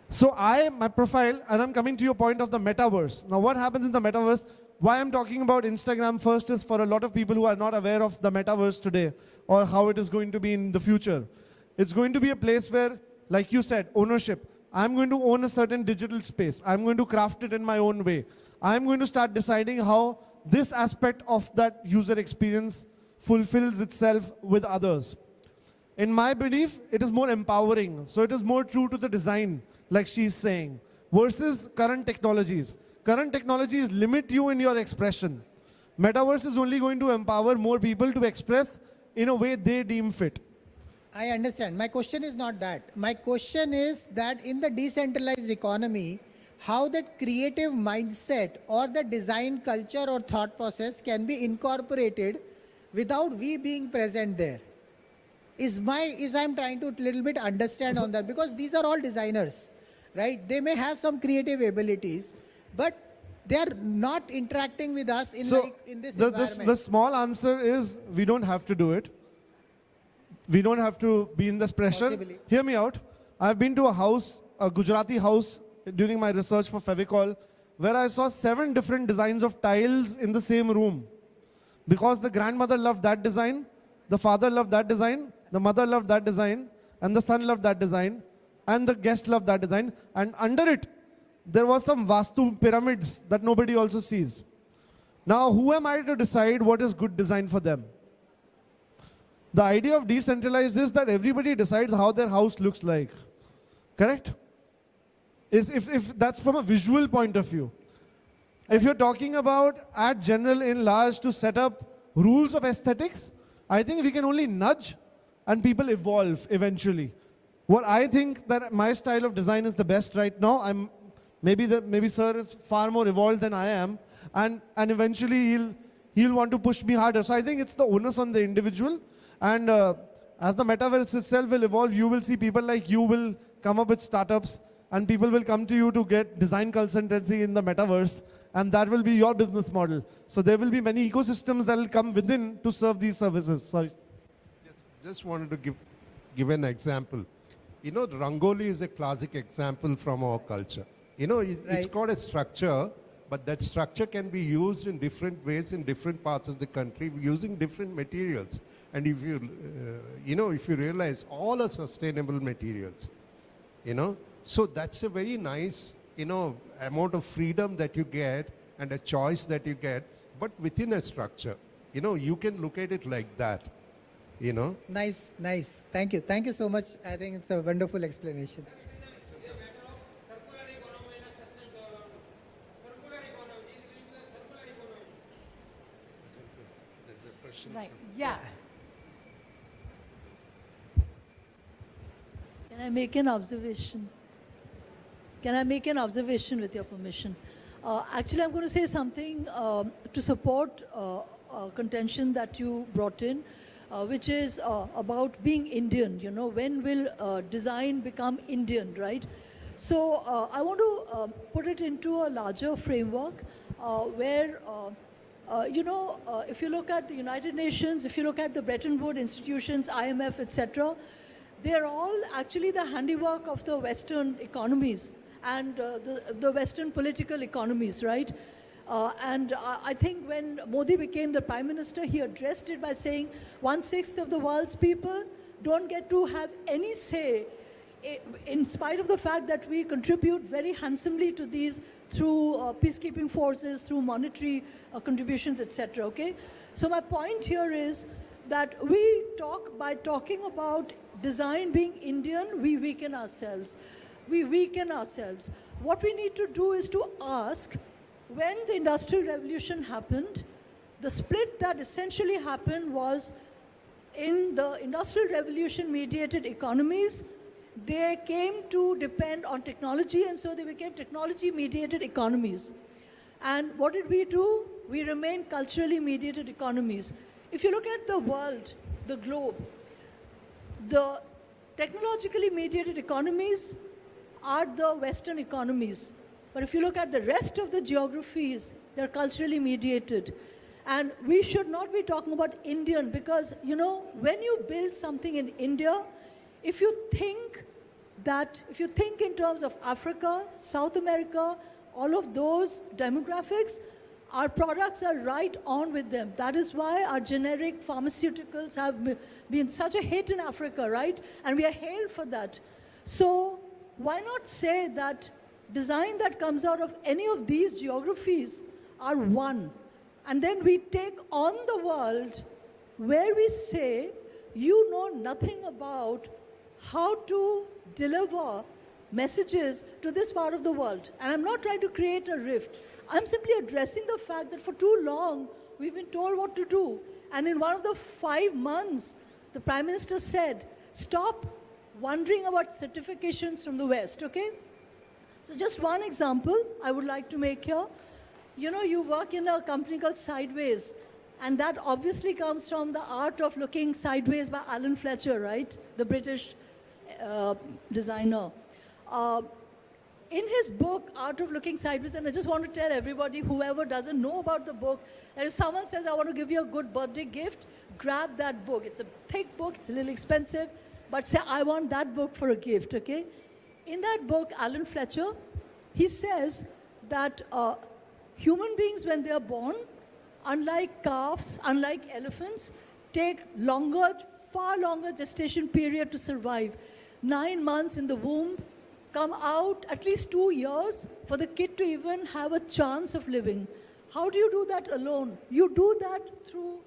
So my profile, and I'm coming to your point of the metaverse. Now what happens in the metaverse? Why I'm talking about Instagram first is for a lot of people who are not aware of the metaverse today or how it is going to be in the future. It's going to be a place where, like you said, ownership. I'm going to own a certain digital space. I'm going to craft it in my own way. I'm going to start deciding how this aspect of that user experience fulfills itself with others. In my belief, it is more empowering. So it is more true to the design, like she's saying, versus current technologies. Current technologies limit you in your expression. Metaverse is only going to empower more people to express in a way they deem fit. I understand. My question is not that. My question is that in the decentralized economy, how that creative mindset or the design culture or thought process can be incorporated without we being present there. I'm trying to little bit understand on that, because these are all designers, right? They may have some creative abilities, but they are not interacting with us in this environment. The small answer is we don't have to do it. We don't have to be in this pressure. Possibly. Hear me out. I've been to a house, a Gujarati house, during my research for Fevicol, where I saw 7 different designs of tiles in the same room. Because the grandmother loved that design, the father loved that design, the mother loved that design, and the son loved that design, and the guest loved that design. And under it, there was some Vastu pyramids that nobody also sees. Now, who am I to decide what is good design for them? The idea of decentralized is that everybody decides how their house looks like. Correct? If that's from a visual point of view. If you're talking about at general in large to set up rules of aesthetics, I think we can only nudge and people evolve eventually. What I think that my style of design is the best right now, maybe sir is far more evolved than I am, and eventually he'll want to push me harder. So I think it's the onus on the individual. And as the metaverse itself will evolve, you will see people like you will come up with startups, and people will come to you to get design consultancy in the metaverse, and that will be your business model. So there will be many ecosystems that will come within to serve these services. Sorry. Just wanted to give an example. You know, Rangoli is a classic example from our culture. You know, it's got a structure, but that structure can be used in different ways in different parts of the country using different materials. And if you, if you realize all are sustainable materials, so that's a very nice, amount of freedom that you get and a choice that you get, but within a structure. You can look at it like that, Nice. Thank you. Thank you so much. I think it's a wonderful explanation. Right. Yeah. Can I make an observation? Can I make an observation with your permission? Actually, I'm going to say something to support a contention that you brought in, which is about being Indian. When will design become Indian, right? So I want to put it into a larger framework where, if you look at the United Nations, if you look at the Bretton Woods institutions, IMF, etc., they are all actually the handiwork of the Western economies and the Western political economies, right? And I think when Modi became the Prime Minister, he addressed it by saying 1/6 of the world's people don't get to have any say, in spite of the fact that we contribute very handsomely to these through peacekeeping forces, through monetary contributions, etc., okay? So my point here is that by talking about design being Indian, we weaken ourselves. We weaken ourselves. What we need to do is to ask, when the Industrial Revolution happened, the split that essentially happened was in the Industrial Revolution mediated economies, they came to depend on technology, and so they became technology mediated economies. And what did we do? We remained culturally mediated economies. If you look at the world, the globe, the technologically mediated economies are the Western economies. But if you look at the rest of the geographies, they're culturally mediated. And we should not be talking about Indian because, you know, when you build something in India, if you think in terms of Africa, South America, all of those demographics, our products are right on with them. That is why our generic pharmaceuticals have been such a hit in Africa, right? And we are hailed for that. So why not say that design that comes out of any of these geographies are one? And then we take on the world where we say, you know nothing about how to deliver messages to this part of the world. And I'm not trying to create a rift. I'm simply addressing the fact that for too long, we've been told what to do. And in one of the 5 months, the Prime Minister said, stop wondering about certifications from the West, okay? So just one example I would like to make here. You know, you work in a company called Sideways, and that obviously comes from the art of looking sideways by Alan Fletcher, right? The British designer. In his book, Art of Looking Sideways, and I just want to tell everybody, whoever doesn't know about the book, that if someone says, I want to give you a good birthday gift, grab that book. It's a thick book, it's a little expensive, but say, I want that book for a gift, okay? In that book, Alan Fletcher, he says that human beings, when they are born, unlike calves, unlike elephants, take longer, far longer gestation period to survive. 9 months in the womb, come out at least 2 years for the kid to even have a chance of living. How do you do that alone? You do that through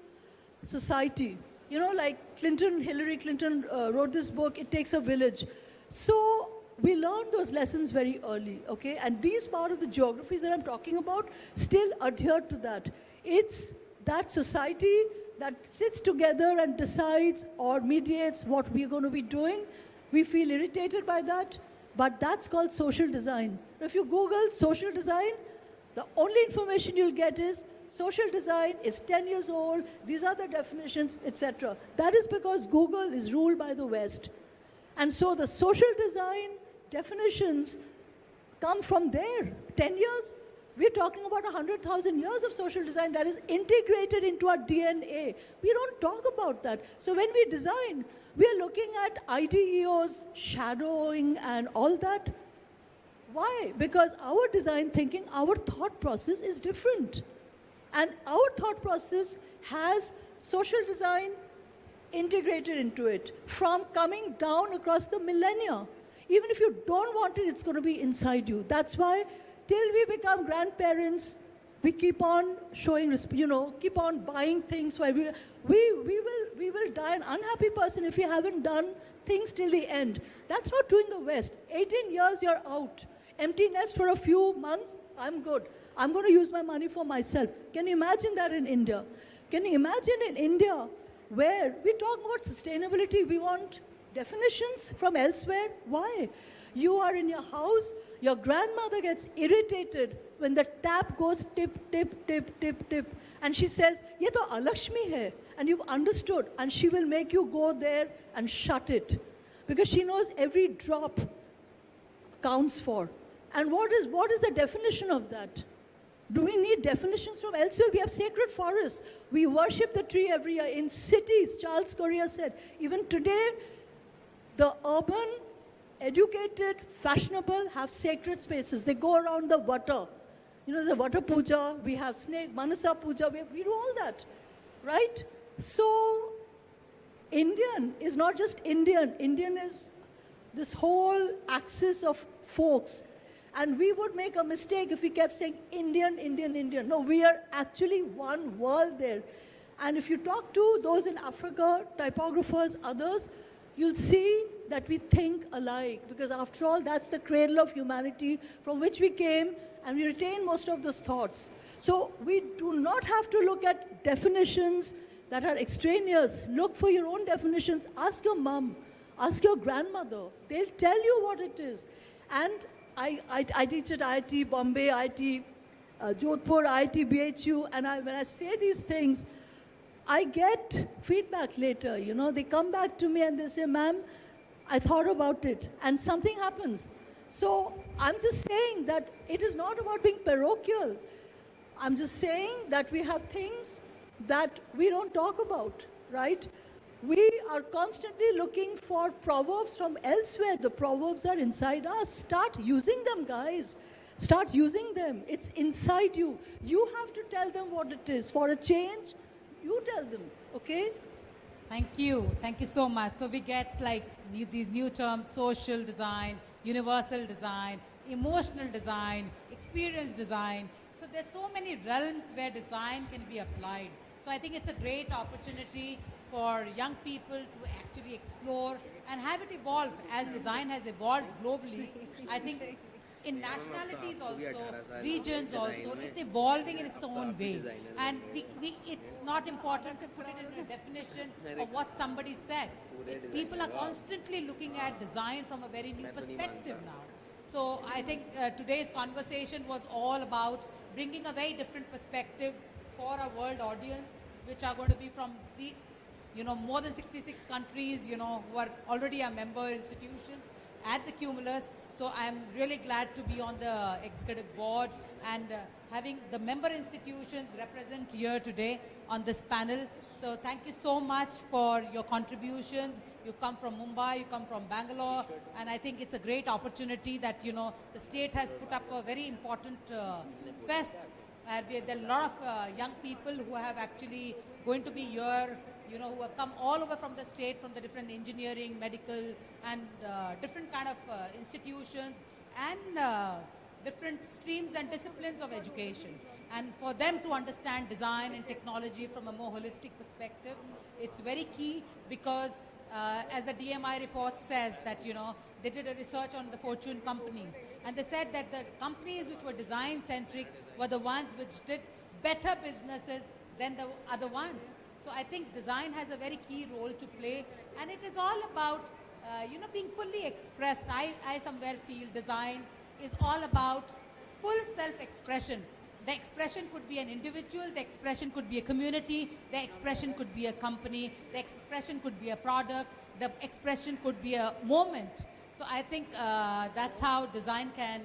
society. You know, like Hillary Clinton wrote this book, It Takes a Village. So we learn those lessons very early, okay? And these part of the geographies that I'm talking about still adhere to that. It's that society that sits together and decides or mediates what we're going to be doing. We feel irritated by that, but that's called social design. If you Google social design, the only information you'll get is social design is 10 years old, these are the definitions, etc. That is because Google is ruled by the West. And so the social design definitions come from there. 10 years, we're talking about 100,000 years of social design that is integrated into our DNA. We don't talk about that. So when we design, we are looking at IDEOs, shadowing, and all that. Why? Because our design thinking, our thought process is different. And our thought process has social design integrated into it from coming down across the millennia. Even if you don't want it, it's going to be inside you. That's why till we become grandparents, we keep on showing, you know, keep on buying things. Where we will die an unhappy person if you haven't done things till the end. That's not true in the West. 18 years, you're out. Empty nest for a few months, I'm good. I'm going to use my money for myself. Can you imagine that in India? Can you imagine in India where we talk about sustainability, we want definitions from elsewhere? Why? You are in your house, your grandmother gets irritated when the tap goes tip, tip, tip, tip, tip. And she says, ye to Alakshmi hai. And you've understood. And she will make you go there and shut it. Because she knows every drop counts for. And what is the definition of that? Do we need definitions from elsewhere? We have sacred forests. We worship the tree every year. In cities, Charles Correa said, even today, the urban, educated, fashionable have sacred spaces. They go around the water. You know, the water puja, we have snake, Manasa puja, we do all that, right? So, Indian is not just Indian. Indian is this whole axis of folks. And we would make a mistake if we kept saying Indian, Indian, Indian. No, we are actually one world there. And if you talk to those in Africa, typographers, others, you'll see that we think alike. Because after all, that's the cradle of humanity from which we came, and we retain most of those thoughts. So we do not have to look at definitions that are extraneous. Look for your own definitions. Ask your mom. Ask your grandmother. They'll tell you what it is. And I teach at IIT Bombay, IIT Jodhpur, IIT BHU, and when I say these things, I get feedback later. You know, they come back to me and they say, ma'am, I thought about it, and something happens. So I'm just saying that it is not about being parochial. I'm just saying that we have things that we don't talk about, right? We are constantly looking for proverbs from elsewhere. The proverbs are inside us. Start using them, guys. Start using them. It's inside you. You have to tell them what it is. For a change, you tell them, okay? Thank you. Thank you so much. So we get like these new terms: social design, universal design, emotional design, experience design. So there's so many realms where design can be applied. So I think it's a great opportunity for young people to actually explore and have it evolve as design has evolved globally. I think in nationalities also, regions also, it's evolving in its own way. And it's not important to put it in a definition of what somebody said. People are constantly looking at design from a very new perspective now. So I think today's conversation was all about bringing a very different perspective for our world audience, which are going to be from the more than 66 countries, who are already our member institutions at the Cumulus. So I'm really glad to be on the executive board and having the member institutions represent here today on this panel. So thank you so much for your contributions. You've come from Mumbai, you come from Bangalore, and I think it's a great opportunity that, the state has put up a very important fest. There are a lot of young people who have actually going to be here, who have come all over from the state, from the different engineering, medical, and different kind of institutions and different streams and disciplines of education. And for them to understand design and technology from a more holistic perspective, it's very key because as the DMI report says that, they did a research on the Fortune companies. And they said that the companies which were design-centric were the ones which did better businesses than the other ones. So I think design has a very key role to play, and it is all about, being fully expressed. I somewhere feel design is all about full self-expression. The expression could be an individual, the expression could be a community, the expression could be a company, the expression could be a product, the expression could be a moment. So I think that's how design can,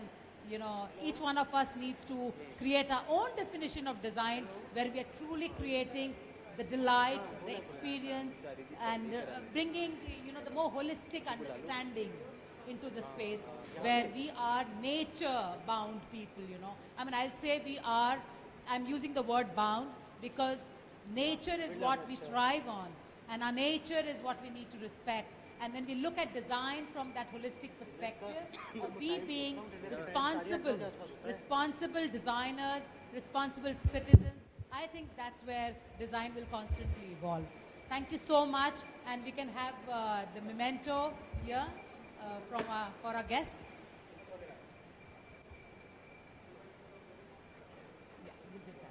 each one of us needs to create our own definition of design where we are truly creating the delight, the experience, and bringing, the more holistic understanding into the space where we are nature-bound people, I mean, I'll say I'm using the word bound because nature is what we thrive on, and our nature is what we need to respect. And when we look at design from that holistic perspective, of we being responsible designers, responsible citizens, I think that's where design will constantly evolve. Thank you so much, and we can have the memento here for our guests. Yeah, we'll just have.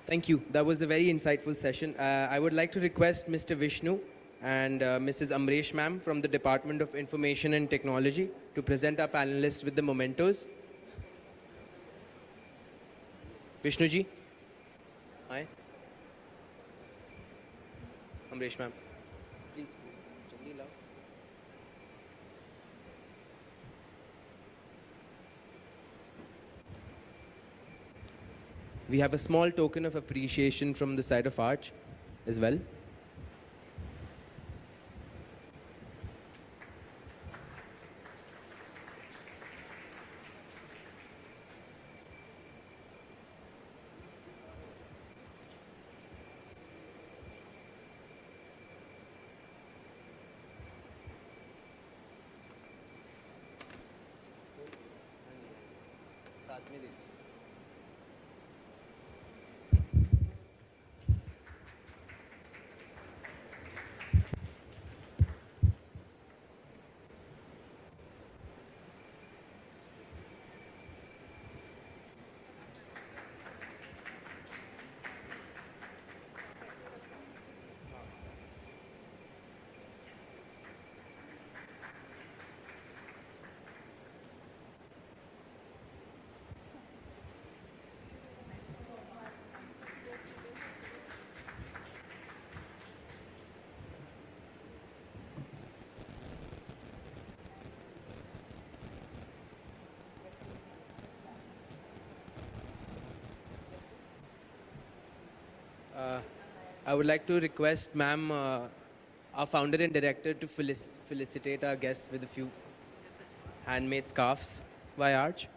Thank you. That was a very insightful session. I would like to request Mr. Vishnu and Mrs. Amresh ma'am from the Department of Information and Technology to present our panelists with the mementos. Vishnu ji. Hi. Amresh ma'am. Please. We have a small token of appreciation from the side of Arch as well. I would like to request ma'am, our founder and director, to felicitate our guests with a few handmade scarves by Arch.